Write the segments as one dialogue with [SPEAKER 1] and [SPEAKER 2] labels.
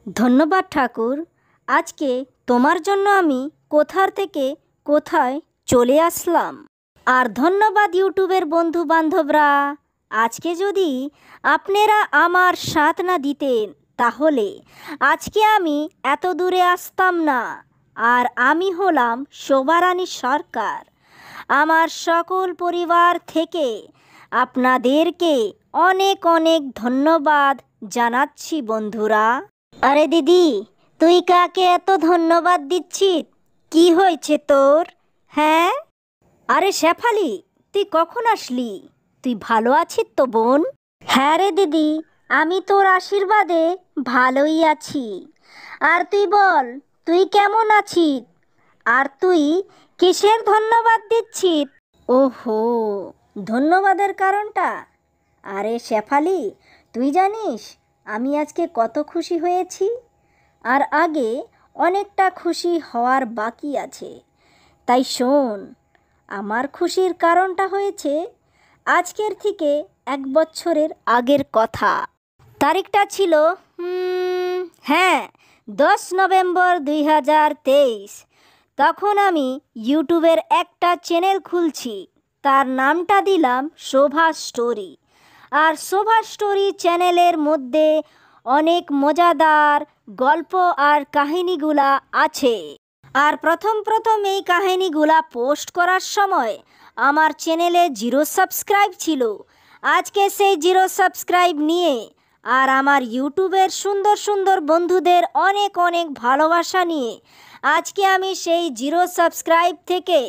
[SPEAKER 1] ধন্যবাদ ঠাকুর। আজকে তোমার জন্য আমি কোথার থেকে কোথায় চলে আসলাম। আর ধন্যবাদ ইউটিউবের বন্ধু বান্ধবরা। আজকে যদি আপনারা আমার সাথ না দিতেন তাহলে আজকে আমি এত দূরে আসতাম না। আর আমি হলাম শোভারানী সরকার। আমার সকল পরিবার থেকে আপনাদেরকে অনেক অনেক ধন্যবাদ জানাচ্ছি বন্ধুরা। আরে দিদি, তুই কাকে এত ধন্যবাদ দিচ্ছিস? কি হয়েছে তোর? হ্যাঁ, আরে শেফালি, তুই কখন আসলি? তুই ভালো আছিস তো বোন? হ্যাঁ রে দিদি, আমি তোর আশীর্বাদে ভালোই আছি। আর তুই বল, তুই কেমন আছিস? আর তুই কিসের ধন্যবাদ দিচ্ছিস? ওহো, ধন্যবাদের কারণটা? আরে শেফালি, তুই জানিস আমি আজকে কত খুশি হয়েছি? আর আগে অনেকটা খুশি হওয়ার বাকি আছে। তাই শোন, আমার খুশির কারণটা হয়েছে আজকের থেকে 1 বছরের আগের কথা। তারিখটা ছিল হ্যাঁ, 10 নভেম্বর 2023। তখন আমি ইউটিউবের একটা চ্যানেল খুলছি। তার নামটা দিলাম শোভা স্টোরি। আর শোভা স্টোরি চ্যানেলের মধ্যে অনেক মজাদার গল্প আর কাহিনীগুলা আছে। আর প্রথম এই কাহিনীগুলা পোস্ট করার সময় আমার চ্যানেলে 0 সাবস্ক্রাইব ছিল। আজকে সেই 0 সাবস্ক্রাইব নিয়ে আর আমার ইউটিউবের সুন্দর সুন্দর বন্ধুদের অনেক অনেক ভালোবাসা নিয়ে আজকে আমি সেই 0 সাবস্ক্রাইব থেকে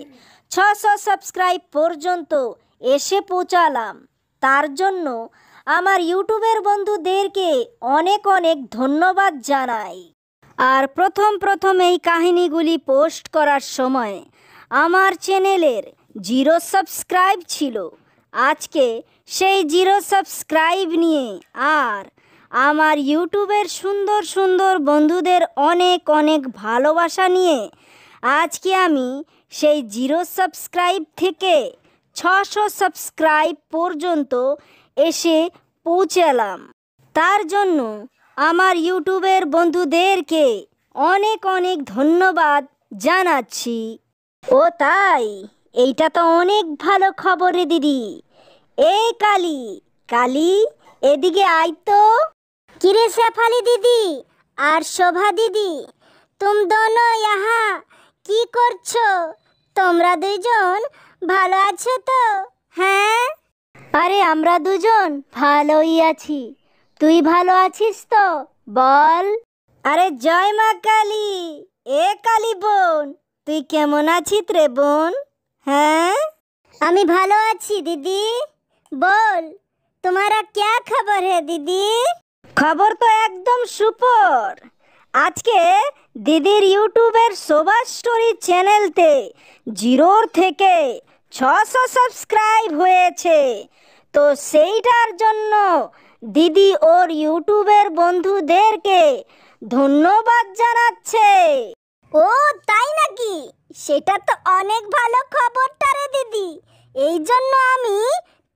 [SPEAKER 1] 600 সাবস্ক্রাইব পর্যন্ত এসে পৌঁছালাম। তার জন্য আমার ইউটিউবের বন্ধুদেরকে অনেক অনেক ধন্যবাদ জানাই। আর প্রথম এই কাহিনীগুলি পোস্ট করার সময় আমার চ্যানেলের 0 সাবস্ক্রাইব ছিল। আজকে সেই 0 সাবস্ক্রাইব নিয়ে আর আমার ইউটিউবের সুন্দর সুন্দর বন্ধুদের অনেক অনেক ভালোবাসা নিয়ে আজকে আমি সেই 0 সাবস্ক্রাইব থেকে 600 সাবস্ক্রাইব পর্যন্ত এসে পৌঁছালাম। তার জন্য আমার ইউটিউবের বন্ধুদেরকে অনেক অনেক ধন্যবাদ জানাচ্ছি। ও তাই, এইটা তো অনেক ভালো খবর রে দিদি। এই কালী, কালী, এদিকে আয় তো।
[SPEAKER 2] কিরে শেফালি দিদি আর শোভা দিদি, তুম দোনো ইহা কি করছো? তোমরা দুইজন ভালো আছো তো? হ্যাঁ,
[SPEAKER 1] আরে আমরা দুজন ভালোই আছি। তুই ভালো আছিস তো? বল। আরে জয় মা কালী। এ কালী বোন, তুই কেমন আছিস রে বোন? হ্যাঁ,
[SPEAKER 2] আমি ভালো আছি দিদি। বল, তোমারা क्या खबर है दीदी?
[SPEAKER 1] খবর তো একদম সুপার। আজকে দিদির ইউটিউবের শোভা স্টোরি চ্যানেলতে 0 থেকে 600 সাবস্ক্রাইব হয়েছে। তো সেইটার জন্য দিদি ওর ইউটিউবের বন্ধুদেরকে ধন্যবাদ জানাচ্ছে।
[SPEAKER 2] ও তাই নাকি? সেটা তো অনেক ভালো খবরটা রে দিদি। এই জন্য আমি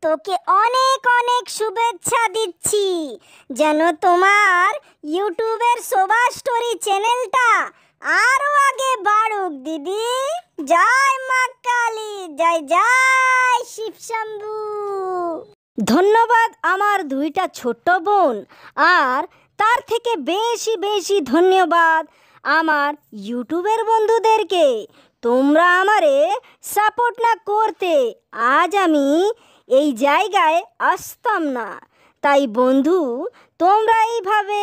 [SPEAKER 2] তোকে অনেক অনেক শুভেচ্ছা দিচ্ছি, যেন তোমার ইউটিউবের শোভা স্টোরি চ্যানেলটা আরো আগে বাড়ুক দিদি। জয় মা কালী, জয় জয় শিব শম্ভু।
[SPEAKER 1] ধন্যবাদ আমার 2টা ছোট্ট বোন। আর তার থেকে বেশি বেশি ধন্যবাদ আমার ইউটিউবের বন্ধুদেরকে। তোমরা আমারে সাপোর্ট না করতে আজ আমি এই জায়গায় আসতাম না। তাই বন্ধু, তোমরা এইভাবে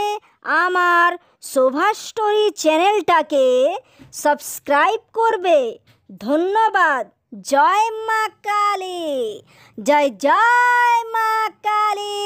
[SPEAKER 1] আমার শোভা স্টোরি চ্যানেলটাকে সাবস্ক্রাইব করবে। ধন্যবাদ। জয় মা কালী, জয় জয় মা কালী।